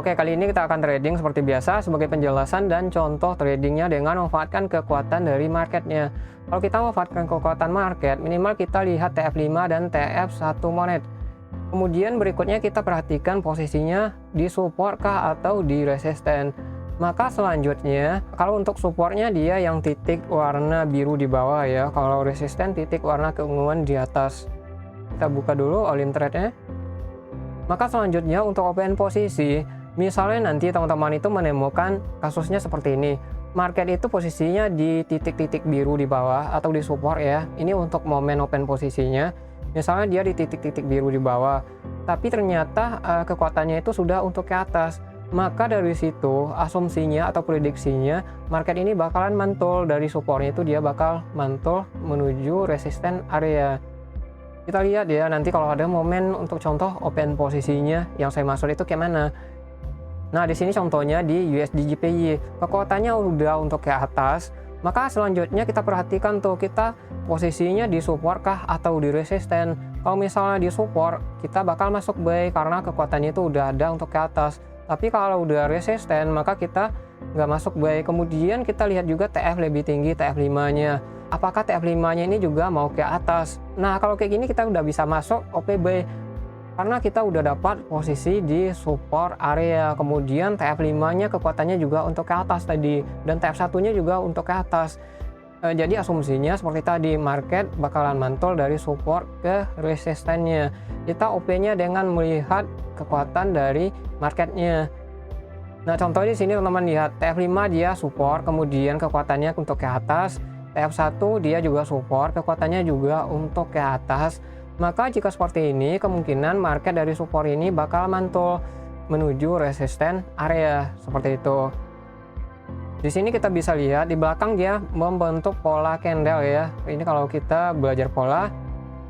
Oke, kali ini kita akan trading seperti biasa sebagai penjelasan dan contoh tradingnya dengan memanfaatkan kekuatan dari marketnya. Kalau kita memanfaatkan kekuatan market, minimal kita lihat TF5 dan TF1 monet. Kemudian berikutnya kita perhatikan posisinya di support kah atau di resisten. Maka selanjutnya, kalau untuk supportnya dia yang titik warna biru di bawah ya. Kalau resisten titik warna keunguan di atas. Kita buka dulu all in trade-nya. Maka selanjutnya untuk open posisi, misalnya nanti teman-teman itu menemukan kasusnya seperti ini. Market itu posisinya di titik-titik biru di bawah atau di support ya. Ini untuk momen open posisinya. Misalnya dia di titik-titik biru di bawah. Tapi ternyata kekuatannya itu sudah untuk ke atas. Maka dari situ asumsinya atau prediksinya market ini bakalan mantul dari supportnya itu dia bakal mantul menuju resisten area. Kita lihat ya nanti kalau ada momen untuk contoh open posisinya yang saya maksud itu kayak mana. Nah, di sini contohnya di USD JPY, kekuatannya udah untuk ke atas, maka selanjutnya kita perhatikan tuh kita posisinya di support kah atau di resisten. Kalau misalnya di support, kita bakal masuk buy karena kekuatannya itu udah ada untuk ke atas. Tapi kalau udah resisten, maka kita nggak masuk buy. Kemudian kita lihat juga TF lebih tinggi TF5-nya. Apakah TF5-nya ini juga mau ke atas? Nah, kalau kayak gini kita udah bisa masuk OP buy. Karena kita udah dapat posisi di support area, kemudian TF5-nya kekuatannya juga untuk ke atas tadi, dan TF1-nya juga untuk ke atas. Jadi asumsinya seperti tadi, market bakalan mantul dari support ke resistennya. Kita OP-nya dengan melihat kekuatan dari marketnya. Nah, contoh di sini teman-teman lihat, TF5 dia support, kemudian kekuatannya untuk ke atas, TF1 dia juga support, kekuatannya juga untuk ke atas. Maka jika seperti ini, kemungkinan market dari support ini bakal mantul menuju resisten area seperti itu. Di sini kita bisa lihat di belakang dia membentuk pola candle ya. Ini kalau kita belajar pola,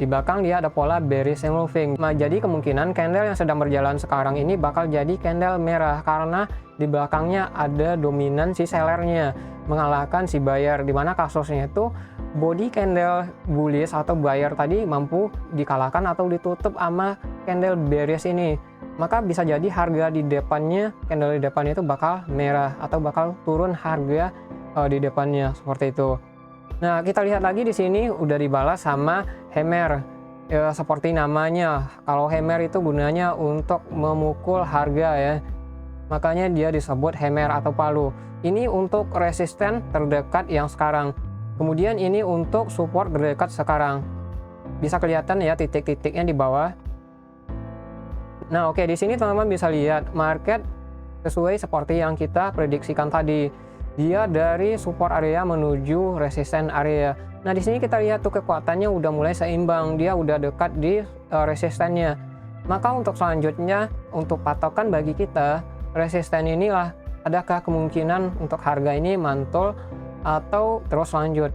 di belakang dia ada pola bearish engulfing. Nah, jadi kemungkinan candle yang sedang berjalan sekarang ini bakal jadi candle merah karena di belakangnya ada dominan si sellernya mengalahkan si buyer, dimana kasusnya itu body candle bullish atau buyer tadi mampu dikalahkan atau ditutup sama candle bearish ini. Maka bisa jadi harga di depannya, candle di depannya itu bakal merah atau bakal turun harga di depannya seperti itu. Nah, kita lihat lagi di sini udah dibalas sama hammer. Ya, seperti namanya, kalau hammer itu gunanya untuk memukul harga ya. Makanya dia disebut hammer atau palu. Ini untuk resisten terdekat yang sekarang. Kemudian ini untuk support terdekat sekarang. Bisa kelihatan ya titik-titiknya di bawah. Nah, oke, di sini teman-teman bisa lihat market sesuai seperti yang kita prediksikan tadi. Dia dari support area menuju resisten area. Nah, di sini kita lihat tuh kekuatannya udah mulai seimbang. Dia udah dekat di resistennya. Maka untuk selanjutnya untuk patokan bagi kita, resisten inilah adakah kemungkinan untuk harga ini mantul atau terus lanjut.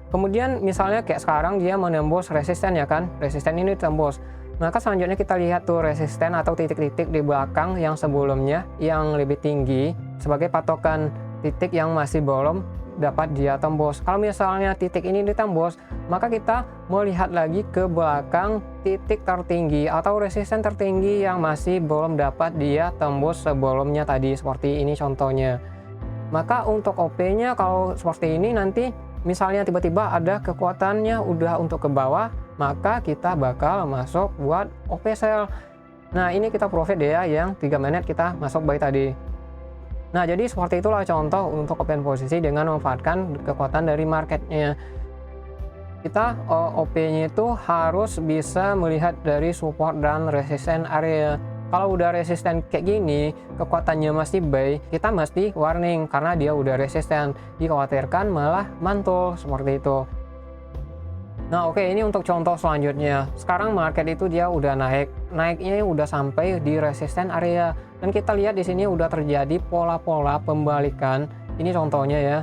Kemudian misalnya kayak sekarang dia menembus resisten ya kan, resisten ini tembus, maka selanjutnya kita lihat tuh resisten atau titik-titik di belakang yang sebelumnya yang lebih tinggi sebagai patokan titik yang masih belum dapat dia tembus. Kalau misalnya titik ini ditembus, maka kita melihat lagi ke belakang titik tertinggi atau resisten tertinggi yang masih belum dapat dia tembus sebelumnya tadi, seperti ini contohnya. Maka untuk OP-nya kalau seperti ini nanti misalnya tiba-tiba ada kekuatannya udah untuk ke bawah, maka kita bakal masuk buat OP sell. Nah, ini kita profit ya yang 3 menit kita masuk buy tadi. Nah, jadi seperti itulah contoh untuk open posisi dengan memanfaatkan kekuatan dari marketnya. Kita OP-nya itu harus bisa melihat dari support dan resisten area. Kalau udah resisten kayak gini, kekuatannya masih buy, kita mesti warning karena dia udah resisten. Dikhawatirkan malah mantul seperti itu. Nah, oke, ini untuk contoh selanjutnya. Sekarang market itu dia udah naiknya udah sampai di resisten area. Dan kita lihat di sini udah terjadi pola-pola pembalikan. Ini contohnya ya.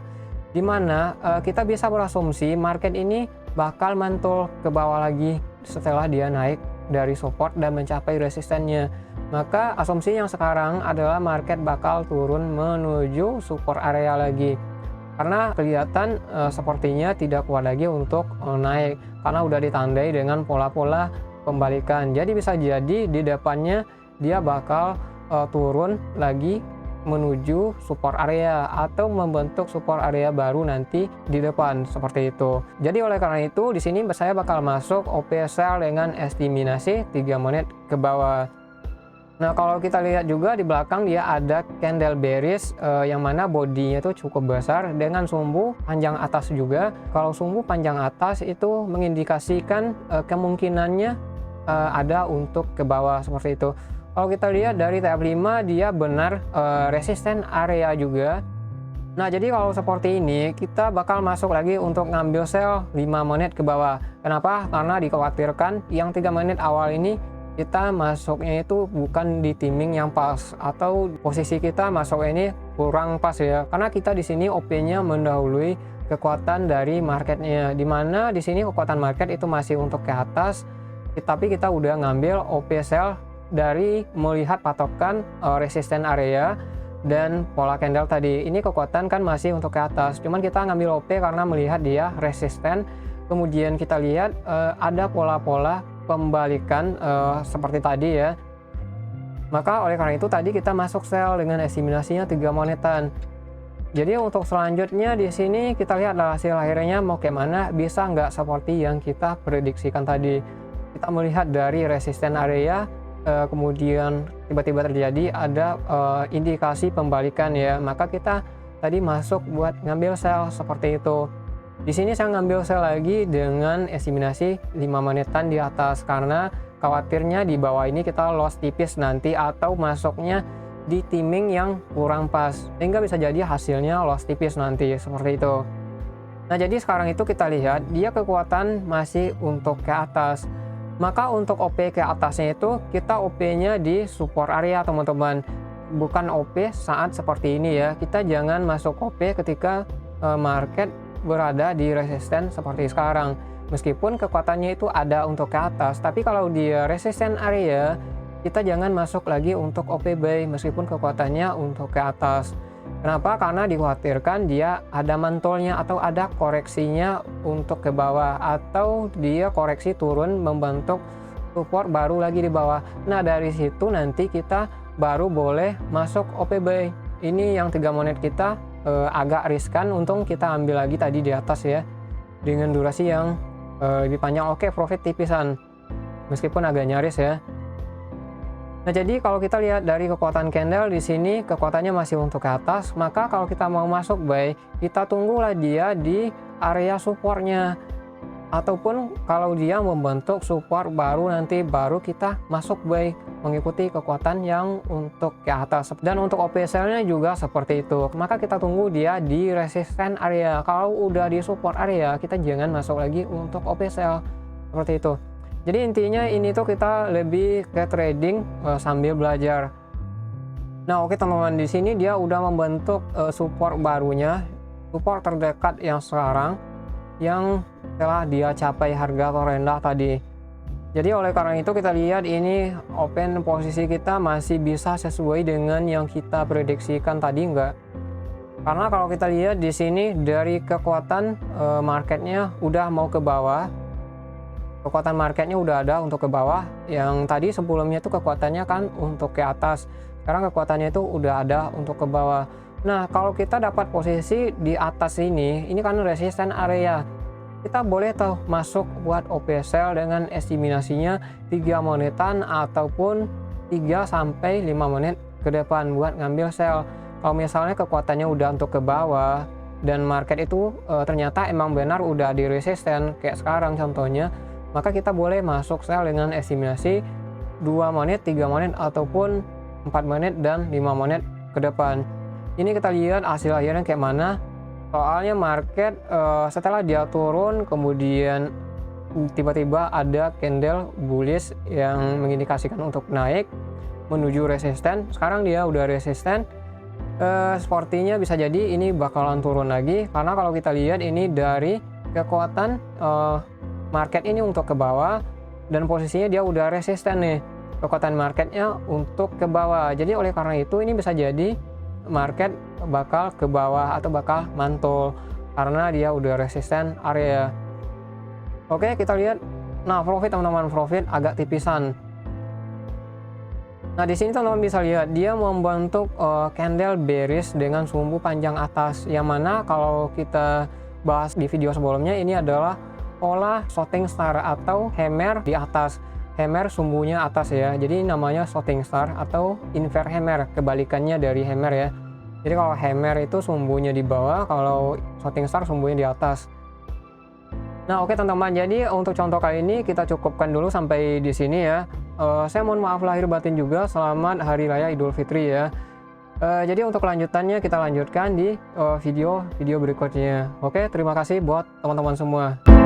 Dimana kita bisa berasumsi market ini bakal mantul ke bawah lagi setelah dia naik dari support dan mencapai resistennya. Maka asumsi yang sekarang adalah market bakal turun menuju support area lagi. Karena kelihatan sepertinya tidak kuat lagi untuk naik karena udah ditandai dengan pola-pola pembalikan. Jadi bisa jadi di depannya dia bakal turun lagi menuju support area atau membentuk support area baru nanti di depan seperti itu. Jadi oleh karena itu di sini saya bakal masuk OP sell dengan estimasi 3 menit ke bawah. Nah, kalau kita lihat juga di belakang dia ada candle bearish yang mana bodinya itu cukup besar dengan sumbu panjang atas juga. Kalau sumbu panjang atas itu mengindikasikan kemungkinannya ada untuk ke bawah seperti itu. Kalau kita lihat dari TF5 dia benar resisten area juga. Nah, jadi kalau seperti ini kita bakal masuk lagi untuk ngambil sell 5 menit ke bawah. Kenapa? Karena dikhawatirkan yang 3 menit awal ini kita masuknya itu bukan di timing yang pas atau posisi kita masuk ini kurang pas ya. Karena kita di sini OP-nya mendahului kekuatan dari marketnya. Dimana di sini kekuatan market itu masih untuk ke atas, tapi kita udah ngambil OP sell dari melihat patokan resisten area dan pola candle tadi. Ini kekuatan kan masih untuk ke atas. Cuman kita ngambil OP karena melihat dia resisten. Kemudian kita lihat ada pola-pola pembalikan seperti tadi ya. Maka oleh karena itu tadi kita masuk sell dengan estimasinya 3 menitan. Jadi untuk selanjutnya di sini kita lihat hasil akhirnya mau kayak mana, bisa nggak seperti yang kita prediksikan tadi. Kita melihat dari resisten area kemudian tiba-tiba terjadi ada indikasi pembalikan ya. Maka kita tadi masuk buat ngambil sell seperti itu. Di sini saya ngambil sell lagi dengan estimasi 5 menitan di atas karena khawatirnya di bawah ini kita loss tipis nanti atau masuknya di timing yang kurang pas sehingga bisa jadi hasilnya loss tipis nanti seperti itu. Nah, jadi sekarang itu kita lihat dia kekuatan masih untuk ke atas. Maka untuk OP ke atasnya itu kita OP-nya di support area teman-teman. Bukan OP saat seperti ini ya. Kita jangan masuk OP ketika market berada di resisten seperti sekarang. Meskipun kekuatannya itu ada untuk ke atas, tapi kalau dia resisten area, kita jangan masuk lagi untuk OP buy meskipun kekuatannya untuk ke atas. Kenapa? Karena dikhawatirkan dia ada mantulnya atau ada koreksinya untuk ke bawah atau dia koreksi turun membentuk support baru lagi di bawah. Nah, dari situ nanti kita baru boleh masuk OP buy. Ini yang 3 menit kita agak riskan, untung kita ambil lagi tadi di atas ya dengan durasi yang lebih panjang. Oke, profit tipisan meskipun agak nyaris ya. Nah, jadi kalau kita lihat dari kekuatan candle di sini kekuatannya masih untuk ke atas, maka kalau kita mau masuk buy kita tunggulah dia di area supportnya, ataupun kalau dia membentuk support baru nanti baru kita masuk buy mengikuti kekuatan yang untuk ke atas. Dan untuk OP sell-nya juga seperti itu, maka kita tunggu dia di resisten area. Kalau udah di support area kita jangan masuk lagi untuk OP sell seperti itu. Jadi intinya ini tuh kita lebih ke trading sambil belajar. Nah, oke teman-teman, di sini dia udah membentuk support barunya, support terdekat yang sekarang yang telah dia capai harga terendah tadi. Jadi oleh karena itu kita lihat ini open posisi kita masih bisa sesuai dengan yang kita prediksikan tadi enggak? Karena kalau kita lihat di sini dari kekuatan marketnya udah mau ke bawah. Kekuatan marketnya udah ada untuk ke bawah. Yang tadi sebelumnya itu kekuatannya kan untuk ke atas. Sekarang kekuatannya itu udah ada untuk ke bawah. Nah, kalau kita dapat posisi di atas ini kan resisten area. Kita boleh tuh masuk buat OP sell dengan estimasinya 3 menitan ataupun 3 sampai 5 menit ke depan buat ngambil sell. Kalau misalnya kekuatannya udah untuk ke bawah dan market itu ternyata emang benar udah di resisten kayak sekarang contohnya, maka kita boleh masuk sell dengan estimasi 2 menit, 3 menit ataupun 4 menit dan 5 menit ke depan. Ini kita lihat hasil akhirnya kayak mana. Soalnya market setelah dia turun kemudian tiba-tiba ada candle bullish yang mengindikasikan untuk naik menuju resisten. Sekarang dia udah resisten, sepertinya bisa jadi ini bakalan turun lagi karena kalau kita lihat ini dari kekuatan market ini untuk ke bawah dan posisinya dia udah resisten nih, kekuatan marketnya untuk ke bawah. Jadi oleh karena itu ini bisa jadi market bakal ke bawah atau bakal mantul karena dia udah resisten area. Oke, kita lihat. Nah, profit teman-teman, profit agak tipisan. Nah, di sini teman-teman bisa lihat dia membentuk candle bearish dengan sumbu panjang atas, yang mana kalau kita bahas di video sebelumnya ini adalah pola shooting star atau hammer di atas, hammer sumbunya atas ya. Jadi namanya shooting star atau inverse hammer, kebalikannya dari hammer ya. Jadi kalau hammer itu sumbunya di bawah, kalau shooting star sumbunya di atas. Nah, oke teman-teman, jadi untuk contoh kali ini kita cukupkan dulu sampai di sini ya. Saya mohon maaf lahir batin juga, selamat Hari Raya Idul Fitri ya. Jadi untuk kelanjutannya kita lanjutkan di video berikutnya. Oke, terima kasih buat teman-teman semua.